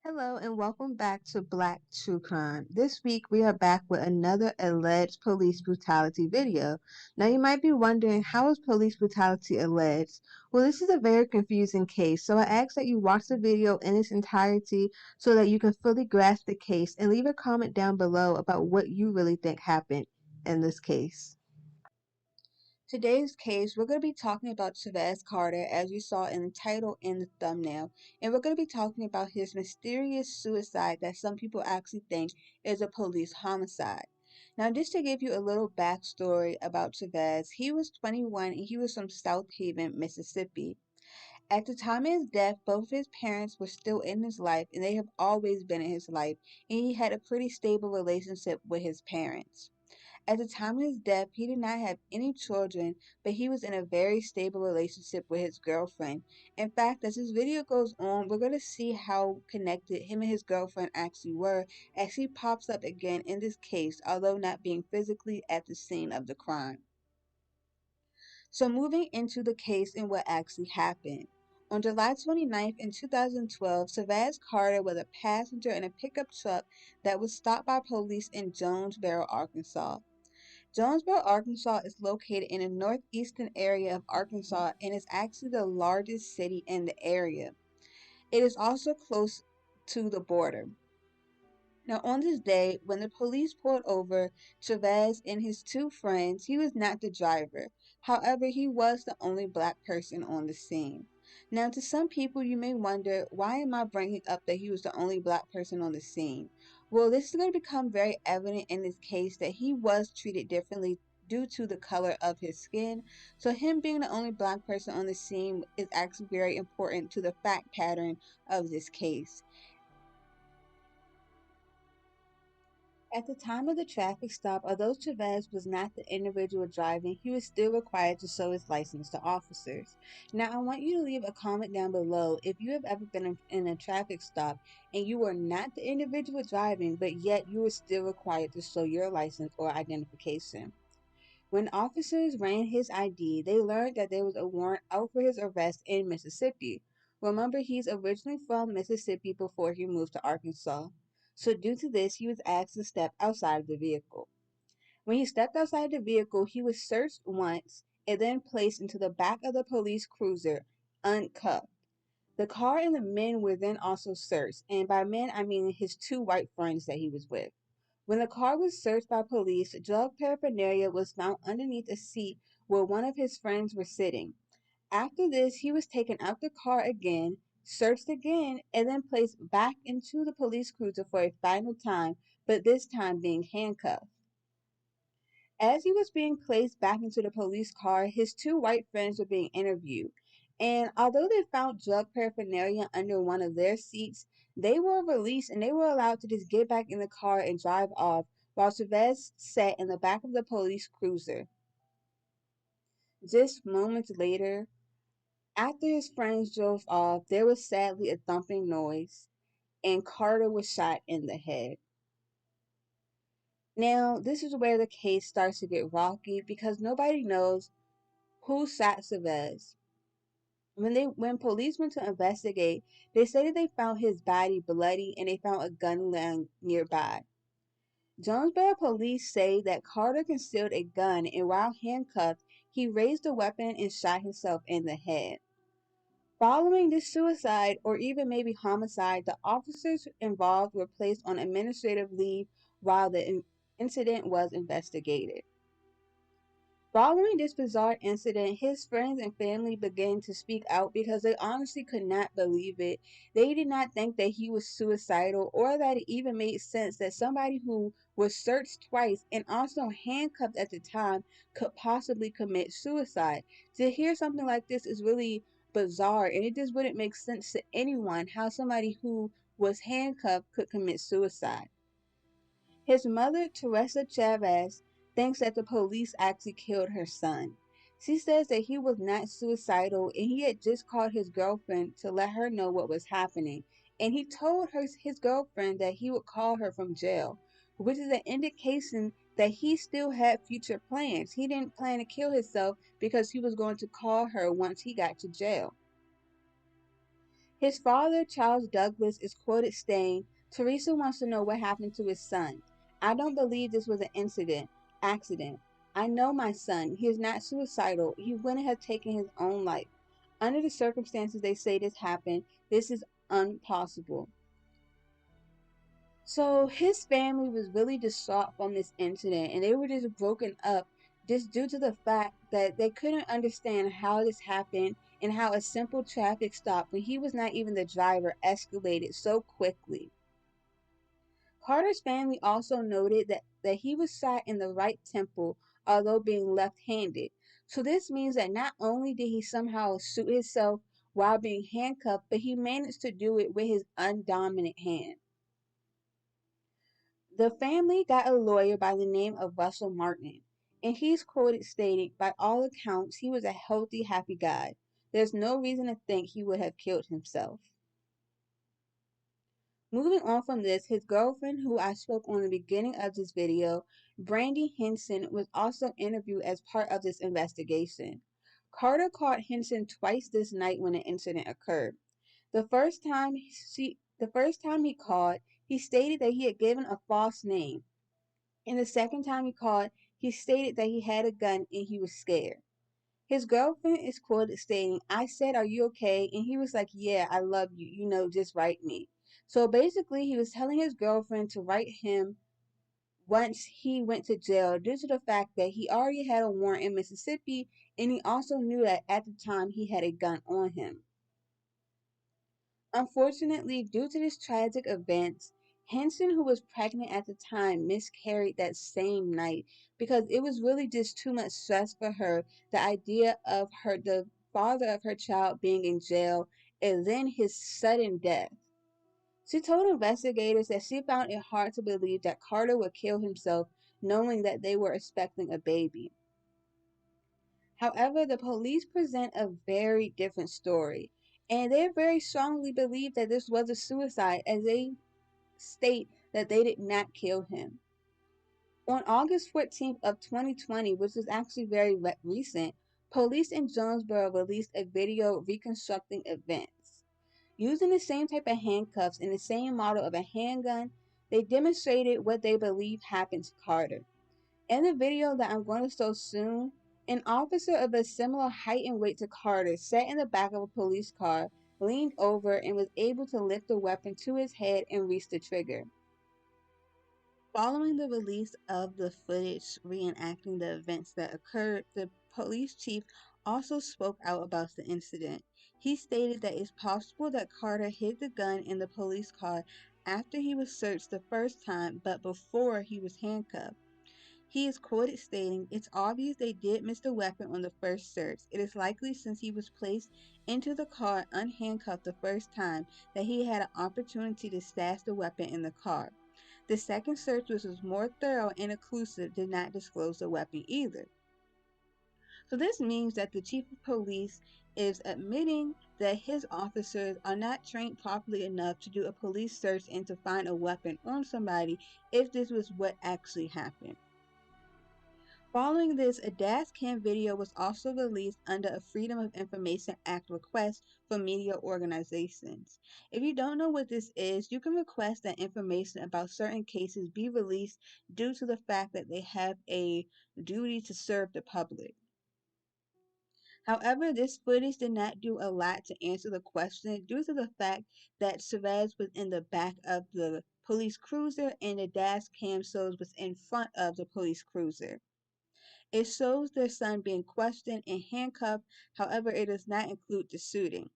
Hello and welcome back to Black True Crime. This week we are back with another alleged police brutality video. Now you might be wondering, how is police brutality alleged? Well, this is a very confusing case, so I ask that you watch the video in its entirety so that you can fully grasp the case, and leave a comment down below about what you really think happened in this case. Today's case, we're going to be talking about Chavis Carter, as you saw in the title and the thumbnail, and we're going to be talking about his mysterious suicide that some people actually think is a police homicide. Now, just to give you a little backstory about Chavis, he was 21 and he was from South Haven, Mississippi. At the time of his death, both of his parents were still in his life, and they have always been in his life, and he had a pretty stable relationship with his parents. At the time of his death, he did not have any children, but he was in a very stable relationship with his girlfriend. In fact, as this video goes on, we're going to see how connected him and his girlfriend actually were, as she pops up again in this case, although not being physically at the scene of the crime. So moving into the case and what actually happened. On July 29th in 2012, Chavis Carter was a passenger in a pickup truck that was stopped by police in Jonesboro, Arkansas. Jonesboro, Arkansas is located in the northeastern area of Arkansas and is actually the largest city in the area. It is also close to the border. Now, on this day, when the police pulled over Chavis and his two friends, he was not the driver. However, he was the only black person on the scene. Now, to some people, you may wonder, why am I bringing up that he was the only black person on the scene? Well, this is going to become very evident in this case that he was treated differently due to the color of his skin. So him being the only black person on the scene is actually very important to the fact pattern of this case. At the time of the traffic stop, although Chavis was not the individual driving, he was still required to show his license to officers. Now, I want you to leave a comment down below if you have ever been in a traffic stop and you were not the individual driving, but yet you were still required to show your license or identification. When officers ran his ID, they learned that there was a warrant out for his arrest in Mississippi. Remember, he's originally from Mississippi before he moved to Arkansas. So due to this, he was asked to step outside of the vehicle. When he stepped outside the vehicle, he was searched once and then placed into the back of the police cruiser, uncuffed. The car and the men were then also searched, and by men I mean his two white friends that he was with. When the car was searched by police, drug paraphernalia was found underneath a seat where one of his friends was sitting. After this, he was taken out the car again, searched again, and then placed back into the police cruiser for a final time, but this time being handcuffed. As he was being placed back into the police car, his two white friends were being interviewed. And although they found drug paraphernalia under one of their seats, they were released and they were allowed to just get back in the car and drive off, while Chavis sat in the back of the police cruiser. Just moments later, after his friends drove off, there was sadly a thumping noise, and Carter was shot in the head. Now, this is where the case starts to get rocky because nobody knows who shot Chavis. When police went to investigate, they said that they found his body bloody and they found a gun lying nearby. Jonesboro police say that Carter concealed a gun, and while handcuffed, he raised the weapon and shot himself in the head. Following this suicide, or even maybe homicide, the officers involved were placed on administrative leave while the incident was investigated. Following this bizarre incident, his friends and family began to speak out because they honestly could not believe it. They did not think that he was suicidal, or that it even made sense that somebody who was searched twice and also handcuffed at the time could possibly commit suicide. To hear something like this is really bizarre, and it just wouldn't make sense to anyone how somebody who was handcuffed could commit suicide. His mother, Teresa Chavis, thinks that the police actually killed her son. She says that he was not suicidal and he had just called his girlfriend to let her know what was happening. And he told his girlfriend that he would call her from jail, which is an indication that he still had future plans. He didn't plan to kill himself because he was going to call her once he got to jail. His father, Charles Douglas, is quoted saying, "Teresa wants to know what happened to his son. I don't believe this was an accident. I know my son. He is not suicidal. He wouldn't have taken his own life. Under the circumstances they say this happened, this is impossible." So his family was really distraught from this incident, and they were just broken up just due to the fact that they couldn't understand how this happened and how a simple traffic stop, when he was not even the driver, escalated so quickly. Carter's family also noted that he was shot in the right temple, although being left-handed. So this means that not only did he somehow shoot himself while being handcuffed, but he managed to do it with his undominant hand. The family got a lawyer by the name of Russell Martin, and he's quoted stating, "By all accounts, he was a healthy, happy guy. There's no reason to think he would have killed himself." Moving on from this, his girlfriend, who I spoke on the beginning of this video, Brandy Henson, was also interviewed as part of this investigation. Carter called Henson twice this night when the incident occurred. The first time he called, he stated that he had given a false name. And the second time he called, he stated that he had a gun and he was scared. His girlfriend is quoted stating, "I said, 'Are you okay?' And he was like, 'Yeah, I love you. Just write me.'" So basically, he was telling his girlfriend to write him once he went to jail due to the fact that he already had a warrant in Mississippi, and he also knew that at the time he had a gun on him. Unfortunately, due to this tragic event, Henson, who was pregnant at the time, miscarried that same night because it was really just too much stress for her. The idea of the father of her child being in jail and then his sudden death. She told investigators that she found it hard to believe that Carter would kill himself knowing that they were expecting a baby. However, the police present a very different story, and they very strongly believe that this was a suicide, as they state that they did not kill him. On August 14th of 2020, which is actually very recent, police in Jonesboro released a video reconstructing events. Using the same type of handcuffs and the same model of a handgun, they demonstrated what they believe happened to Carter. In the video that I'm going to show soon, an officer of a similar height and weight to Carter sat in the back of a police car, leaned over, and was able to lift the weapon to his head and reach the trigger. Following the release of the footage reenacting the events that occurred, the police chief also spoke out about the incident. He stated that it's possible that Carter hid the gun in the police car after he was searched the first time, but before he was handcuffed. He is quoted stating, "It's obvious they did miss the weapon on the first search. It is likely since he was placed into the car unhandcuffed the first time that he had an opportunity to stash the weapon in the car. The second search, which was more thorough and inclusive, did not disclose the weapon either." So this means that the chief of police is admitting that his officers are not trained properly enough to do a police search and to find a weapon on somebody if this was what actually happened. Following this, a dash cam video was also released under a Freedom of Information Act request for media organizations. If you don't know what this is, you can request that information about certain cases be released due to the fact that they have a duty to serve the public. However, this footage did not do a lot to answer the question due to the fact that Chavis was in the back of the police cruiser and the dash cam shows was in front of the police cruiser. It shows their son being questioned and handcuffed, however, it does not include the shooting.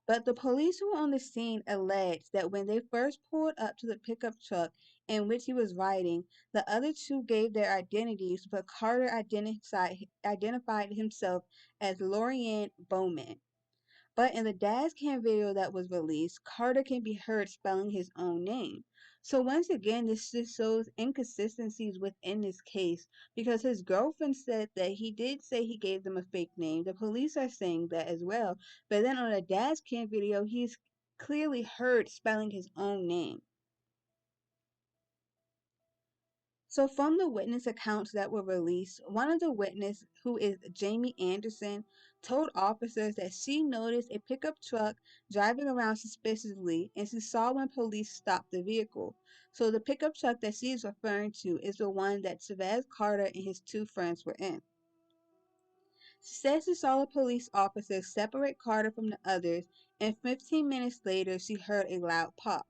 But the police who were on the scene alleged that when they first pulled up to the pickup truck in which he was riding, the other two gave their identities, but Carter identified himself as Lorianne Bowman. But in the dash cam video that was released, Carter can be heard spelling his own name. So once again, this just shows inconsistencies within this case, because his girlfriend said that he did say he gave them a fake name. The police are saying that as well. But then on a dash cam video, he's clearly heard spelling his own name. So from the witness accounts that were released, one of the witnesses, who is Jamie Anderson, told officers that she noticed a pickup truck driving around suspiciously and she saw when police stopped the vehicle. So the pickup truck that she is referring to is the one that Chavis Carter and his two friends were in. She said she saw the police officers separate Carter from the others, and 15 minutes later she heard a loud pop.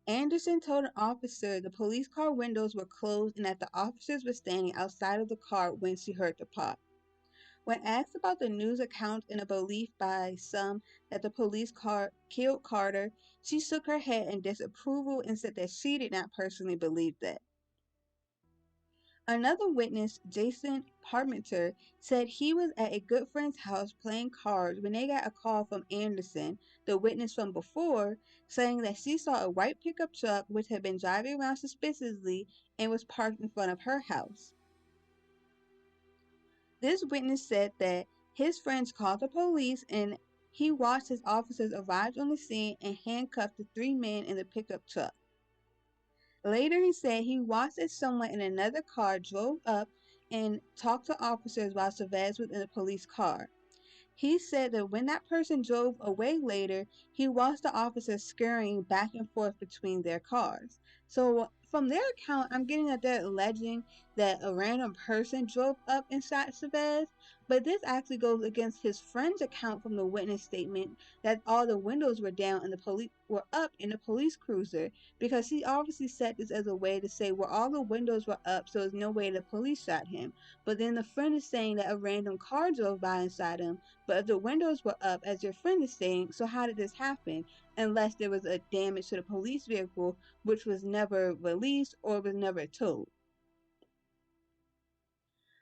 Anderson told an officer the police car windows were closed and that the officers were standing outside of the car when she heard the pop. When asked about the news account and a belief by some that the police car killed Carter, she shook her head in disapproval and said that she did not personally believe that. Another witness, Jason Parmenter, said he was at a good friend's house playing cards when they got a call from Anderson, the witness from before, saying that she saw a white pickup truck which had been driving around suspiciously and was parked in front of her house. This witness said that his friends called the police and he watched as officers arrived on the scene and handcuffed the three men in the pickup truck. Later, he said he watched as someone in another car drove up and talked to officers while Chavis was in the police car. He said that when that person drove away later, he watched the officers scurrying back and forth between their cars. So from their account, I'm getting that they're alleging that a random person drove up and shot Chavis, but this actually goes against his friend's account from the witness statement that all the windows were down and the police were up in the police cruiser, because he obviously said this as a way to say, well, all the windows were up, so there's no way the police shot him. But then the friend is saying that a random car drove by and shot him, but if the windows were up, as your friend is saying, so how did this happen? Unless there was a damage to the police vehicle, which was never released or was never towed.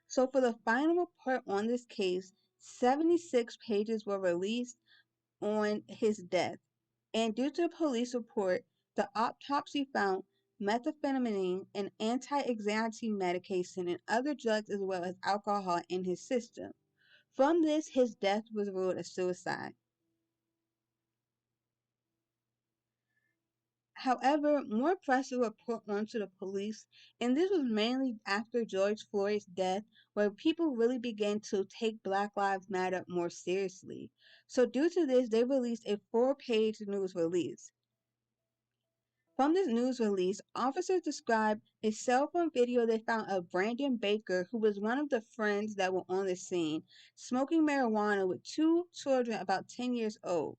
So for the final report on this case, 76 pages were released on his death. And due to the police report, the autopsy found methamphetamine, an anti-anxiety medication, and other drugs as well as alcohol in his system. From this, his death was ruled a suicide. However, more pressure was put onto the police, and this was mainly after George Floyd's death, where people really began to take Black Lives Matter more seriously. So due to this, they released a 4-page news release. From this news release, officers described a cell phone video they found of Brandon Baker, who was one of the friends that were on the scene, smoking marijuana with two children about 10 years old.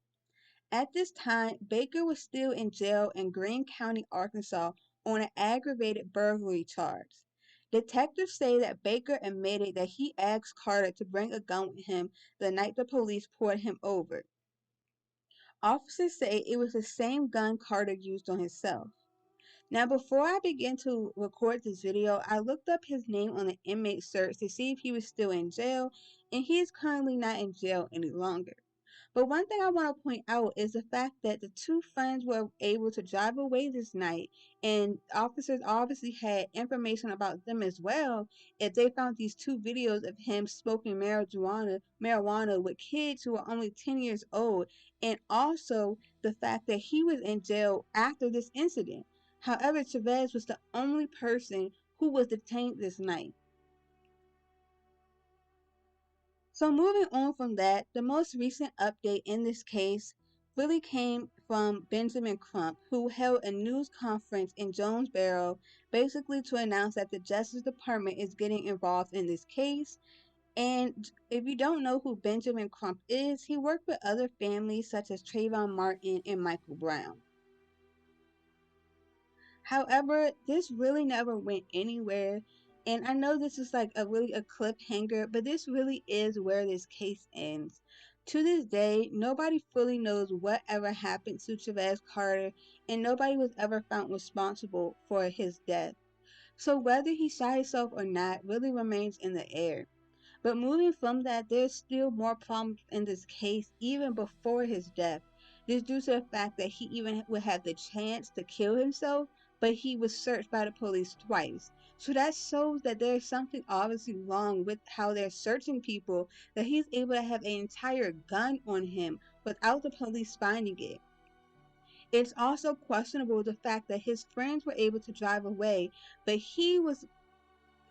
At this time, Baker was still in jail in Greene County, Arkansas on an aggravated burglary charge. Detectives say that Baker admitted that he asked Carter to bring a gun with him the night the police pulled him over. Officers say it was the same gun Carter used on himself. Now, before I began to record this video, I looked up his name on the inmate search to see if he was still in jail, and he is currently not in jail any longer. But one thing I want to point out is the fact that the two friends were able to drive away this night, and officers obviously had information about them as well if they found these two videos of him smoking marijuana with kids who are only 10 years old, and also the fact that he was in jail after this incident. However, Chavis was the only person who was detained this night. So moving on from that, the most recent update in this case really came from Benjamin Crump, who held a news conference in Jonesboro basically to announce that the Justice Department is getting involved in this case. And if you don't know who Benjamin Crump is, he worked with other families such as Trayvon Martin and Michael Brown. However, this really never went anywhere, and I know this is like a cliffhanger, but this really is where this case ends. To this day, nobody fully knows what ever happened to Chavis Carter, and nobody was ever found responsible for his death. So whether he shot himself or not really remains in the air. But moving from that, there's still more problems in this case even before his death. This due to the fact that he even would have the chance to kill himself, but he was searched by the police twice. So that shows that there's something obviously wrong with how they're searching people, that he's able to have an entire gun on him without the police finding it. It's also questionable the fact that his friends were able to drive away, but he was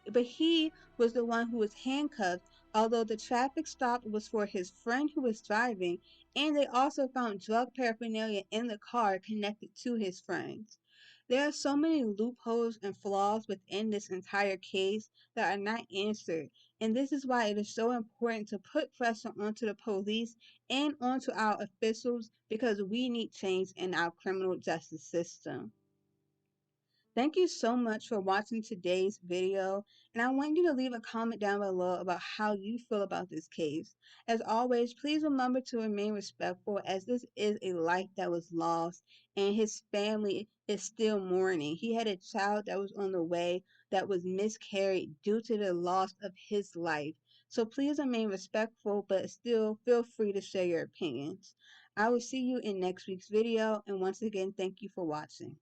the one who was handcuffed Although the traffic stop was for his friend who was driving, and they also found drug paraphernalia in the car connected to his friends. There are so many loopholes and flaws within this entire case that are not answered, and this is why it is so important to put pressure onto the police and onto our officials, because we need change in our criminal justice system. Thank you so much for watching today's video, and I want you to leave a comment down below about how you feel about this case. As always, please remember to remain respectful, as this is a life that was lost and his family is still mourning. He had a child that was on the way that was miscarried due to the loss of his life. So please remain respectful, but still feel free to share your opinions. I will see you in next week's video, and once again, thank you for watching.